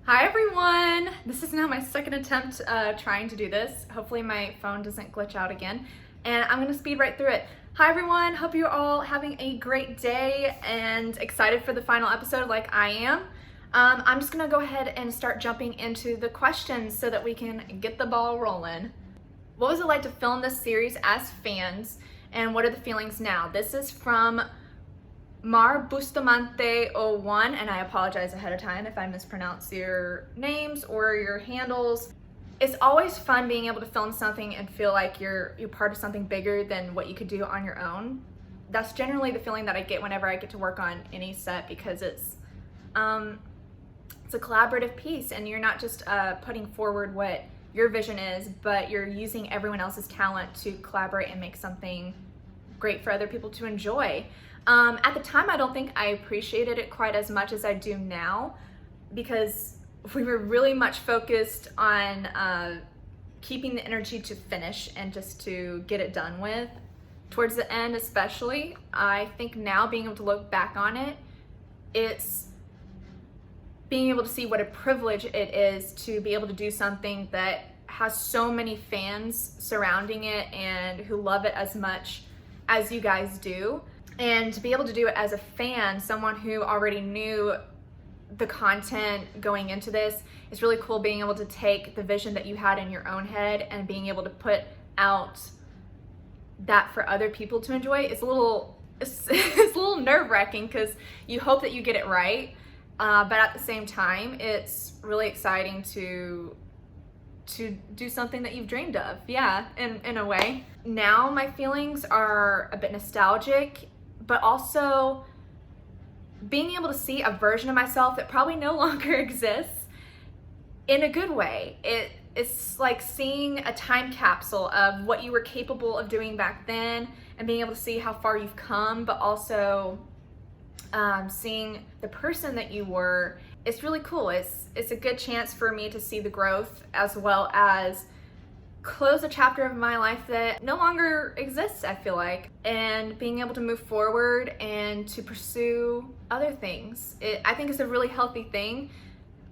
Hi everyone! This is now my second attempt trying to do this. Hopefully my phone doesn't glitch out again. And I'm gonna speed right through it. Hi everyone, hope you're all having a great day and excited for the final episode like I am. I'm just gonna go ahead and start jumping into the questions so that we can get the ball rolling. What was it like to film this series as fans, and what are the feelings now? This is from Mar Bustamante 01, and I apologize ahead of time if I mispronounce your names or your handles. It's always fun being able to film something and feel like you're part of something bigger than what you could do on your own. That's generally the feeling that I get whenever I get to work on any set, because it's a collaborative piece and you're not just putting forward what your vision is, but you're using everyone else's talent to collaborate and make something great for other people to enjoy. At the time, I don't think I appreciated it quite as much as I do now, because we were really much focused on keeping the energy to finish and just to get it done with. Towards the end especially, I think now being able to look back on it, it's being able to see what a privilege it is to be able to do something that has so many fans surrounding it and who love it as much as you guys do. And to be able to do it as a fan, someone who already knew the content going into this, it's really cool being able to take the vision that you had in your own head and being able to put out that for other people to enjoy. It's a little nerve-wracking because you hope that you get it right, but at the same time, it's really exciting to do something that you've dreamed of. Yeah, in a way. Now my feelings are a bit nostalgic, but also being able to see a version of myself that probably no longer exists in a good way. It's like seeing a time capsule of what you were capable of doing back then and being able to see how far you've come, but also seeing the person that you were. It's really cool. It's a good chance for me to see the growth, as well as close a chapter of my life that no longer exists, I feel like, and being able to move forward and to pursue other things. I think it's a really healthy thing.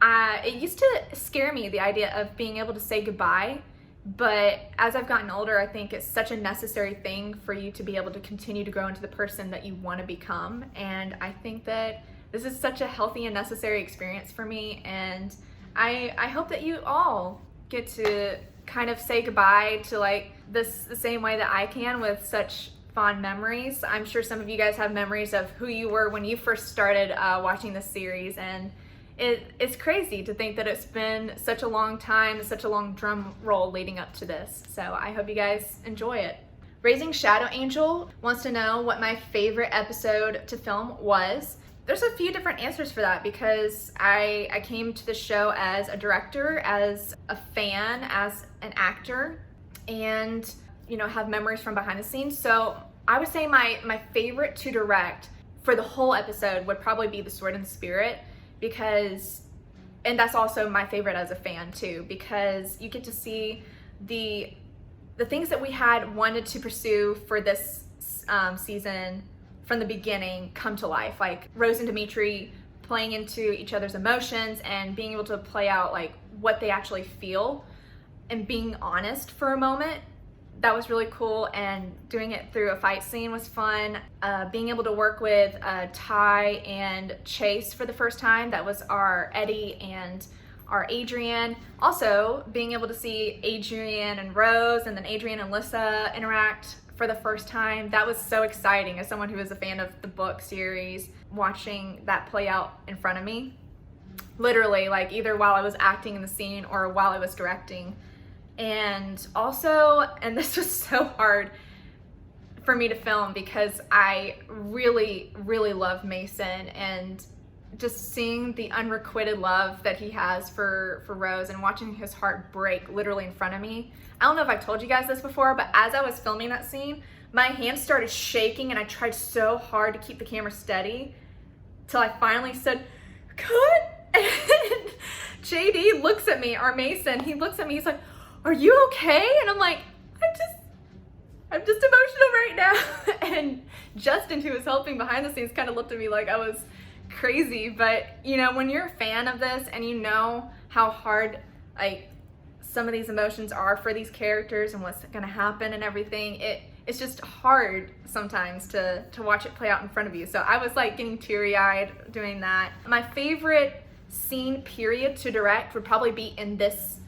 It used to scare me, the idea of being able to say goodbye, but as I've gotten older, I think it's such a necessary thing for you to be able to continue to grow into the person that you want to become. And I think that this is such a healthy and necessary experience for me, and I hope that you all get to kind of say goodbye to like this the same way that I can, with such fond memories. I'm sure some of you guys have memories of who you were when you first started watching this series, and it's crazy to think that it's been such a long time, such a long drum roll leading up to this. So I hope you guys enjoy it. Raising Shadow Angel wants to know what my favorite episode to film was. There's a few different answers for that, because I came to the show as a director, as a fan, as an actor, and have memories from behind the scenes. So I would say my favorite to direct for the whole episode would probably be The Sword and Spirit, and that's also my favorite as a fan too, because you get to see the things that we had wanted to pursue for this season from the beginning come to life, like Rose and Dimitri playing into each other's emotions and being able to play out like what they actually feel and being honest for a moment. That was really cool, and doing it through a fight scene was fun. Being able to work with Ty and Chase for the first time, that was our Eddie and our Adrian. Also being able to see Adrian and Rose, and then Adrian and Lissa interact for the first time, that was so exciting as someone who is a fan of the book series, watching that play out in front of me, literally, like either while I was acting in the scene or while I was directing. And also, and this was so hard for me to film because I really love Mason, and just seeing the unrequited love that he has for Rose and watching his heart break literally in front of me. I don't know if I've told you guys this before, but as I was filming that scene, my hands started shaking and I tried so hard to keep the camera steady till I finally said, "Cut!" And JD looks at me, our Mason, he looks at me, he's like, "Are you okay?" And I'm like, I'm just emotional right now. And Justin, who was helping behind the scenes, kind of looked at me like I was crazy, but you know, when you're a fan of this and you know how hard like some of these emotions are for these characters and what's gonna happen and everything, it's just hard sometimes to watch it play out in front of you. So I was like getting teary-eyed doing that. My favorite scene period to direct would probably be in this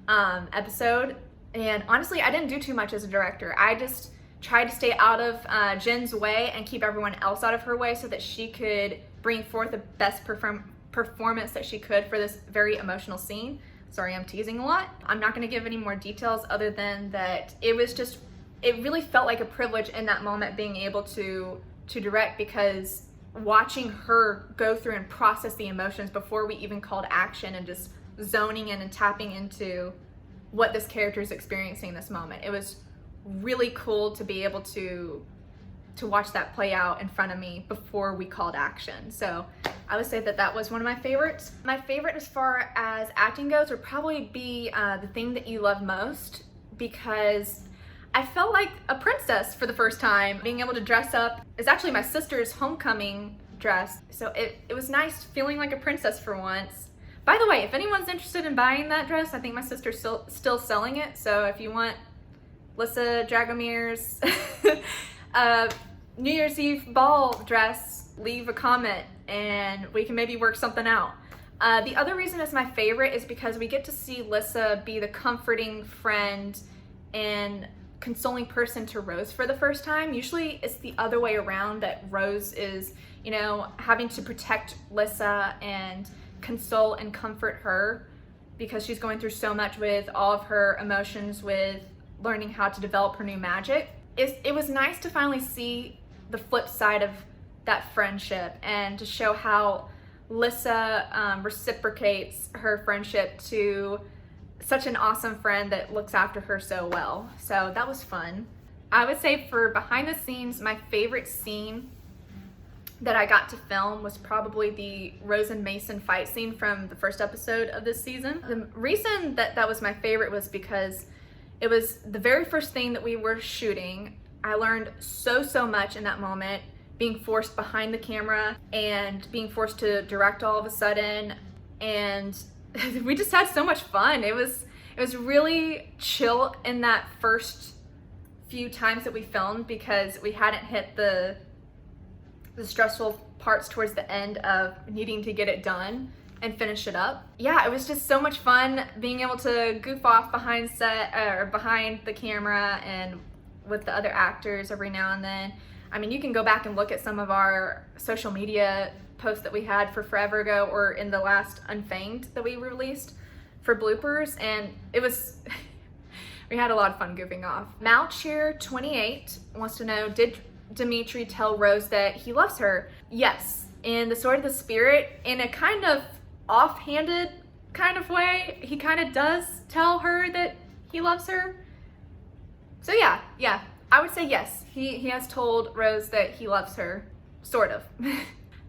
episode. And honestly, I didn't do too much as a director. I just tried to stay out of Jen's way and keep everyone else out of her way so that she could bring forth the best performance that she could for this very emotional scene. Sorry, I'm teasing a lot. I'm not gonna give any more details other than that it really felt like a privilege in that moment being able to direct, because watching her go through and process the emotions before we even called action and just zoning in and tapping into what this character is experiencing in this moment. It was really cool to be able to watch that play out in front of me before we called action. So I would say that was one of my favorites. My favorite as far as acting goes would probably be The Thing That You Love Most, because I felt like a princess for the first time. Being able to dress up is actually my sister's homecoming dress, so it was nice feeling like a princess for once. By the way, if anyone's interested in buying that dress, I think my sister's still selling it, so if you want Lissa Dragomir's New Year's Eve ball dress, leave a comment and we can maybe work something out. The other reason it's my favorite is because we get to see Lissa be the comforting friend and consoling person to Rose for the first time. Usually it's the other way around, that Rose is, you know, having to protect Lissa and console and comfort her because she's going through so much with all of her emotions with learning how to develop her new magic. It was nice to finally see the flip side of that friendship and to show how Lissa reciprocates her friendship to such an awesome friend that looks after her so well. So that was fun. I would say for behind the scenes, my favorite scene that I got to film was probably the Rose and Mason fight scene from the first episode of this season. The reason that was my favorite was because it was the very first thing that we were shooting. I learned so much in that moment, being forced behind the camera and being forced to direct all of a sudden, and we just had so much fun. It was really chill in that first few times that we filmed because we hadn't hit the stressful parts towards the end of needing to get it done and finish it up. Yeah, it was just so much fun being able to goof off behind set or behind the camera and with the other actors every now and then. I mean, you can go back and look at some of our social media posts that we had for forever ago or in the last Unfanged that we released for bloopers, and it was we had a lot of fun goofing off. Malcheer28 wants to know, did Dimitri tell Rose that he loves her? Yes, in the Sword of the Spirit, in a kind of offhanded kind of way, he kind of does tell her that he loves her. So yeah, I would say yes, he has told Rose that he loves her, sort of.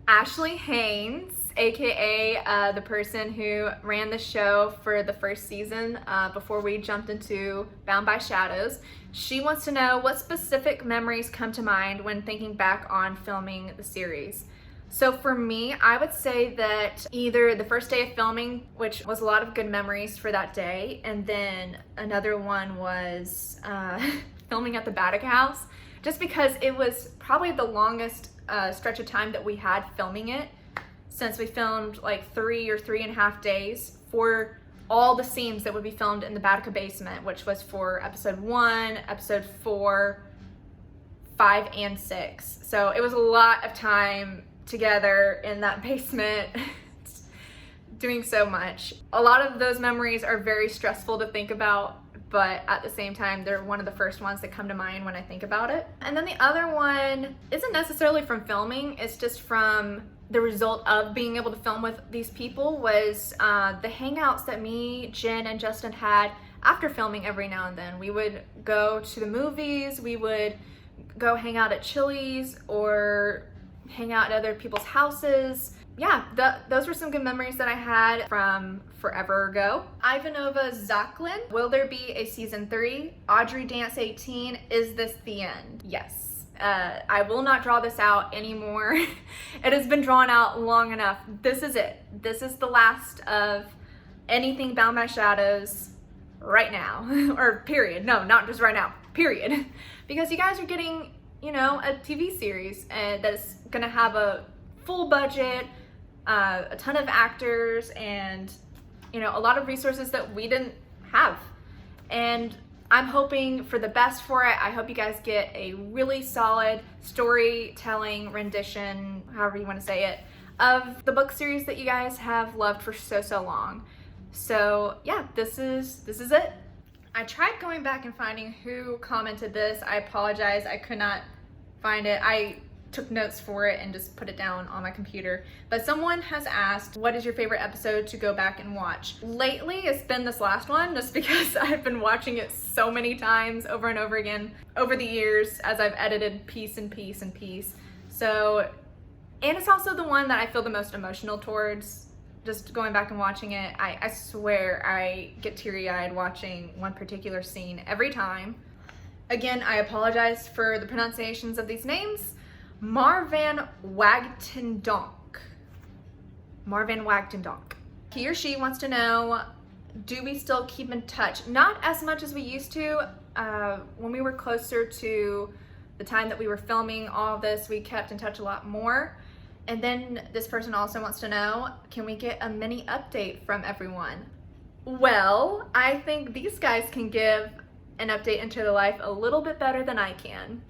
Ashley Haynes, aka the person who ran the show for the first season before we jumped into Bound by Shadows, she wants to know what specific memories come to mind when thinking back on filming the series. So for me, I would say that either the first day of filming, which was a lot of good memories for that day, and then another one was filming at the Vatican House, just because it was probably the longest stretch of time that we had filming it, since we filmed like 3 or 3.5 days for all the scenes that would be filmed in the Vatican basement, which was for episode 1, episode 4, 5, and 6. So it was a lot of time together in that basement doing so much. A lot of those memories are very stressful to think about, but at the same time, they're one of the first ones that come to mind when I think about it. And then the other one isn't necessarily from filming, it's just from the result of being able to film with these people, was the hangouts that me, Jen, and Justin had after filming every now and then. We would go to the movies, we would go hang out at Chili's or hang out at other people's houses. Yeah, those were some good memories that I had from forever ago. Ivanova Zaklin, will there be a season 3? Audrey Dance 18, is this the end? Yes. I will not draw this out anymore. It has been drawn out long enough. This is it. This is the last of anything Bound by Shadows right now. Or period. No, not just right now. Period. Because you guys are getting, you know, a TV series that's gonna have a full budget, a ton of actors, and, you know, a lot of resources that we didn't have. And I'm hoping for the best for it. I hope you guys get a really solid storytelling rendition, however you want to say it, of the book series that you guys have loved for so long. So yeah, this is it. I tried going back and finding who commented this. I apologize, I could not find it. I took notes for it and just put it down on my computer. But someone has asked, what is your favorite episode to go back and watch? Lately, it's been this last one, just because I've been watching it so many times over and over again over the years as I've edited piece and piece and piece. So, and it's also the one that I feel the most emotional towards. Just going back and watching it, I swear I get teary-eyed watching one particular scene every time. Again, I apologize for the pronunciations of these names. Marvan Wagtendonk. Marvan Wagtendonk. He or she wants to know, do we still keep in touch? Not as much as we used to. When we were closer to the time that we were filming all of this, we kept in touch a lot more. And then this person also wants to know, can we get a mini update from everyone? Well, I think these guys can give an update into their life a little bit better than I can.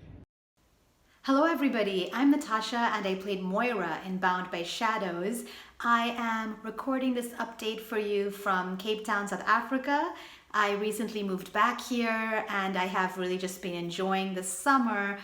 Hello everybody, I'm Natasha and I played Moira in Bound by Shadows. I am recording this update for you from Cape Town, South Africa. I recently moved back here and I have really just been enjoying the summer.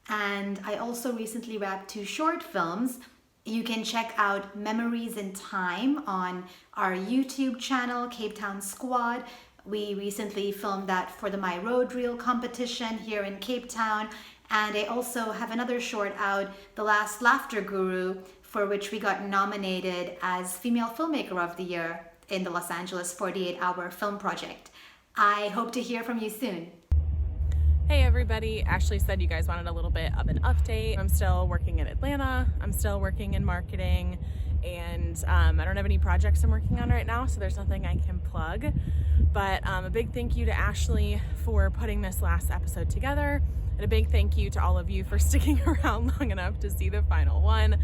And I also recently wrapped 2 short films. You can check out Memories in Time on our YouTube channel, Cape Town Squad. We recently filmed that for the My Road Reel competition here in Cape Town. And I also have another short out, The Last Laughter Guru, for which we got nominated as Female Filmmaker of the Year in the Los Angeles 48-Hour Film Project. I hope to hear from you soon. Hey everybody, Ashley said you guys wanted a little bit of an update. I'm still working in Atlanta, I'm still working in marketing, and I don't have any projects I'm working on right now, so there's nothing I can plug. But a big thank you to Ashley for putting this last episode together. And a big thank you to all of you for sticking around long enough to see the final one.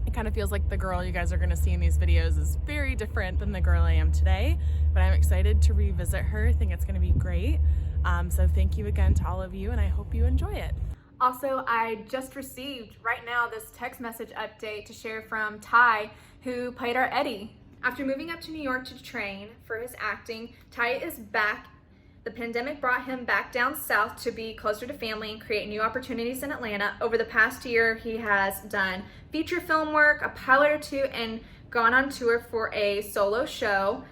It kind of feels like the girl you guys are going to see in these videos is very different than the girl I am today, but I'm excited to revisit her. I think it's going to be great. So thank you again to all of you, and I hope you enjoy it. Also, I just received right now this text message update to share from Ty, who played our Eddie. After moving up to New York to train for his acting, Ty is back. The pandemic brought him back down south to be closer to family and create new opportunities in Atlanta. Over the past year, he has done feature film work, a pilot or 2, and gone on tour for a solo show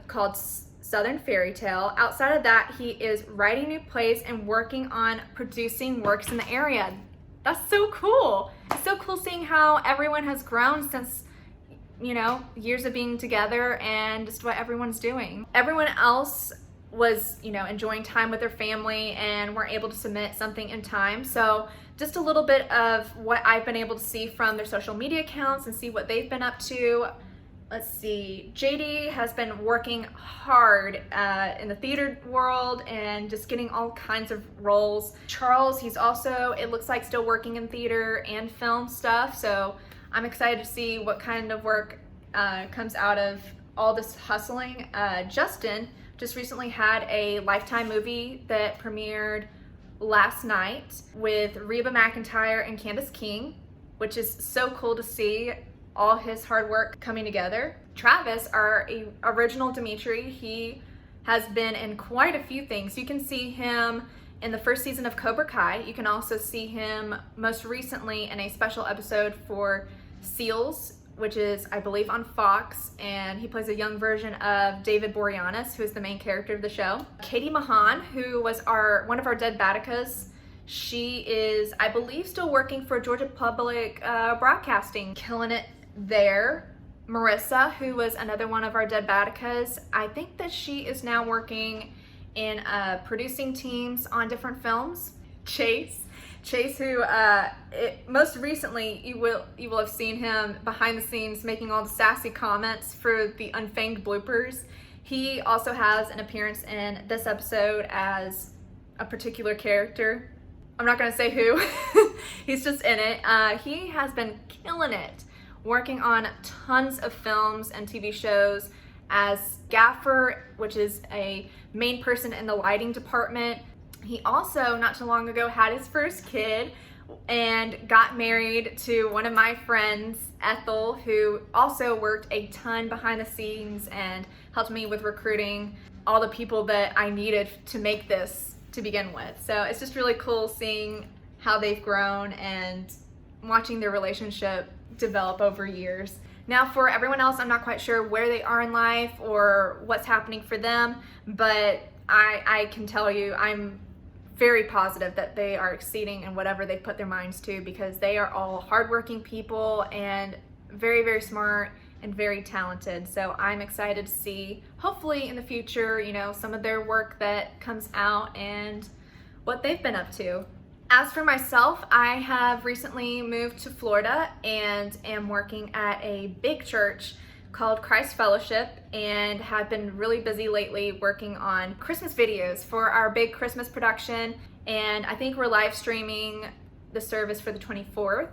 called Southern Fairy Tale. Outside of that, he is writing new plays and working on producing works in the area. That's so cool. It's so cool seeing how everyone has grown since, you know, years of being together and just what everyone's doing. Everyone else was, you know, enjoying time with their family and weren't able to submit something in time. So just a little bit of what I've been able to see from their social media accounts and see what they've been up to. Let's see, JD has been working hard in the theater world and just getting all kinds of roles. Charles, he's also, it looks like, still working in theater and film stuff. So I'm excited to see what kind of work comes out of all this hustling. Justin just recently had a Lifetime movie that premiered last night with Reba McEntire and Candace King, which is so cool to see all his hard work coming together. Travis, our original Dimitri, he has been in quite a few things. You can see him in the first season of Cobra Kai. You can also see him most recently in a special episode for SEALs, which is, I believe, on Fox, and he plays a young version of David Boreanaz, who is the main character of the show. Katie Mahan, who was one of our Dead Baticas, she is, I believe, still working for Georgia Public Broadcasting, killing it there. Marissa, who was another one of our Dead Baticas, I think that she is now working in producing teams on different films. Chase. Chase, who most recently you will have seen him behind the scenes making all the sassy comments for the Unfanged bloopers. He also has an appearance in this episode as a particular character. I'm not gonna say who. He's just in it. He has been killing it, working on tons of films and TV shows as gaffer, which is a main person in the lighting department. He also, not too long ago, had his first kid and got married to one of my friends, Ethel, who also worked a ton behind the scenes and helped me with recruiting all the people that I needed to make this to begin with. So it's just really cool seeing how they've grown and watching their relationship develop over years. Now for everyone else, I'm not quite sure where they are in life or what's happening for them, but I can tell you I'm very positive that they are exceeding in whatever they put their minds to, because they are all hardworking people and very, very smart and very talented. So I'm excited to see, hopefully in the future, you know, some of their work that comes out and what they've been up to. As for myself, I have recently moved to Florida and am working at a big church called Christ Fellowship, and have been really busy lately working on Christmas videos for our big Christmas production, and I think we're live streaming the service for the 24th.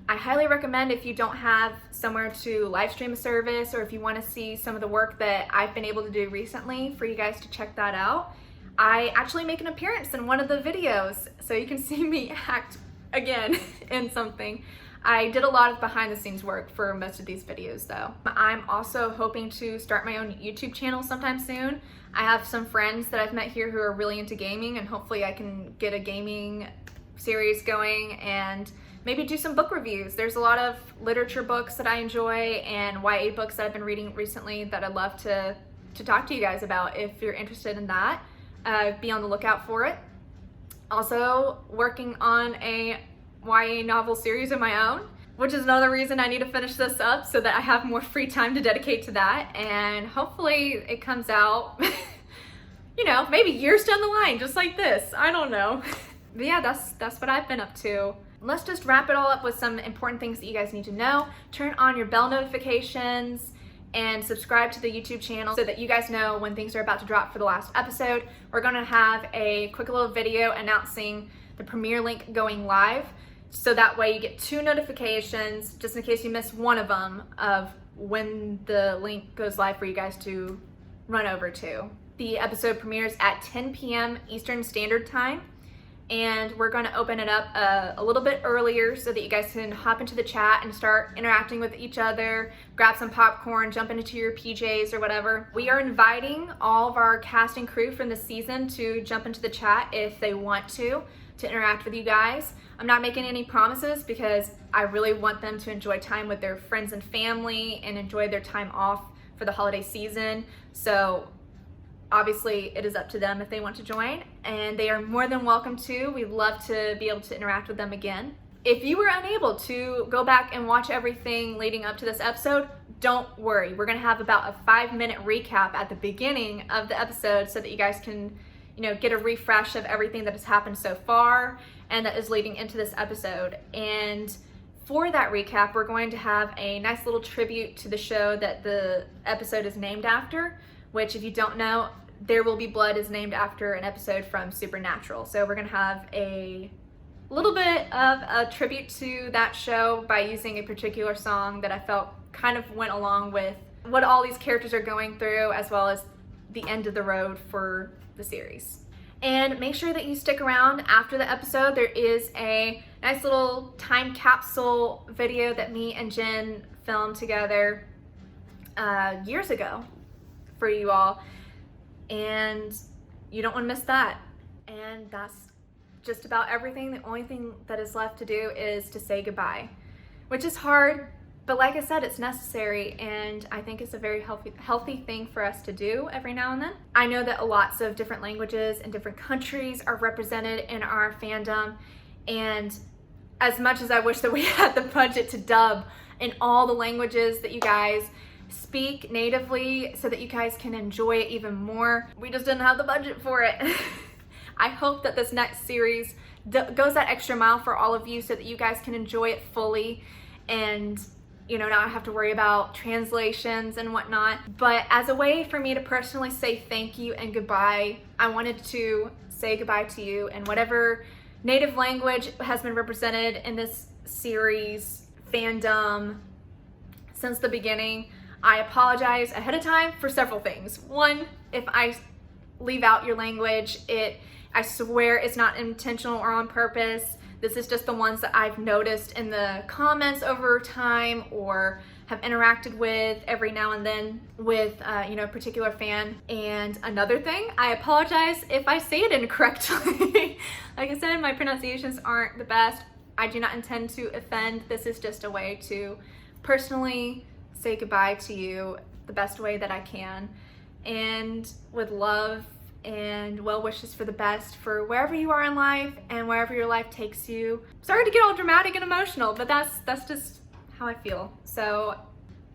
I highly recommend, if you don't have somewhere to live stream a service, or if you want to see some of the work that I've been able to do recently, for you guys to check that out. I actually make an appearance in one of the videos, so you can see me act again in something. I did a lot of behind the scenes work for most of these videos though. I'm also hoping to start my own YouTube channel sometime soon. I have some friends that I've met here who are really into gaming, and hopefully I can get a gaming series going and maybe do some book reviews. There's a lot of literature books that I enjoy and YA books that I've been reading recently that I'd love to talk to you guys about. If you're interested in that, be on the lookout for it. Also working on a YA novel series of my own, which is another reason I need to finish this up so that I have more free time to dedicate to that, and hopefully it comes out you know, maybe years down the line, just like this. I don't know. But yeah, that's what I've been up to. Let's just wrap it all up with some important things that you guys need to know. Turn on your bell notifications and subscribe to the YouTube channel so that you guys know when things are about to drop for the last episode. We're gonna have a quick little video announcing the premiere link going live, so that way you get 2 notifications, just in case you miss one of them, of when the link goes live for you guys to run over to. The episode premieres at 10 p.m. Eastern Standard Time, and we're going to open it up a little bit earlier so that you guys can hop into the chat and start interacting with each other, grab some popcorn, jump into your PJs or whatever. We are inviting all of our cast and crew from the season to jump into the chat if they want to interact with you guys. I'm not making any promises because I really want them to enjoy time with their friends and family and enjoy their time off for the holiday season. So obviously it is up to them if they want to join, and they are more than welcome to. We'd love to be able to interact with them again. If you were unable to go back and watch everything leading up to this episode, don't worry. We're gonna have about a 5-minute recap at the beginning of the episode so that you guys can, you know, get a refresh of everything that has happened so far and that is leading into this episode. And for that recap, we're going to have a nice little tribute to the show that the episode is named after, which, if you don't know, There Will Be Blood is named after an episode from Supernatural. So we're gonna have a little bit of a tribute to that show by using a particular song that I felt kind of went along with what all these characters are going through, as well as the end of the road for the series. And make sure that you stick around after the episode. There is a nice little time capsule video that me and Jen filmed together years ago for you all, and you don't want to miss that. And that's just about everything. The only thing that is left to do is to say goodbye, which is hard, but like I said, it's necessary, and I think it's a very healthy thing for us to do every now and then. I know that lots of different languages and different countries are represented in our fandom, and as much as I wish that we had the budget to dub in all the languages that you guys speak natively so that you guys can enjoy it even more, we just didn't have the budget for it. I hope that this next series goes that extra mile for all of you so that you guys can enjoy it fully and, you know, not have to worry about translations and whatnot. But as a way for me to personally say thank you and goodbye, I wanted to say goodbye to you in whatever native language has been represented in this series fandom since the beginning. I apologize ahead of time for several things. One, if I leave out your language, I swear it's not intentional or on purpose. This is just the ones that I've noticed in the comments over time or have interacted with every now and then with you know, a particular fan. And another thing, I apologize if I say it incorrectly. Like I said, my pronunciations aren't the best. I do not intend to offend. This is just a way to personally say goodbye to you the best way that I can, and with love and well wishes for the best for wherever you are in life and wherever your life takes you. Sorry to get all dramatic and emotional, but that's just how I feel. So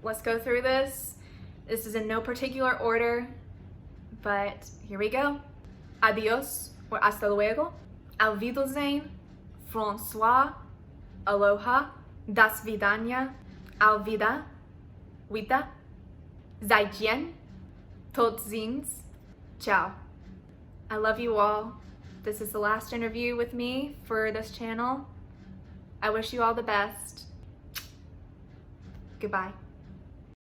let's go through this. This is in no particular order, but here we go. Adios or hasta luego. Auf Wiedersehen. François. Aloha. Das vidania. Auf wieder. Wita. Zaijian. Tot ziens. Ciao. I love you all. This is the last interview with me for this channel. I wish you all the best. Goodbye.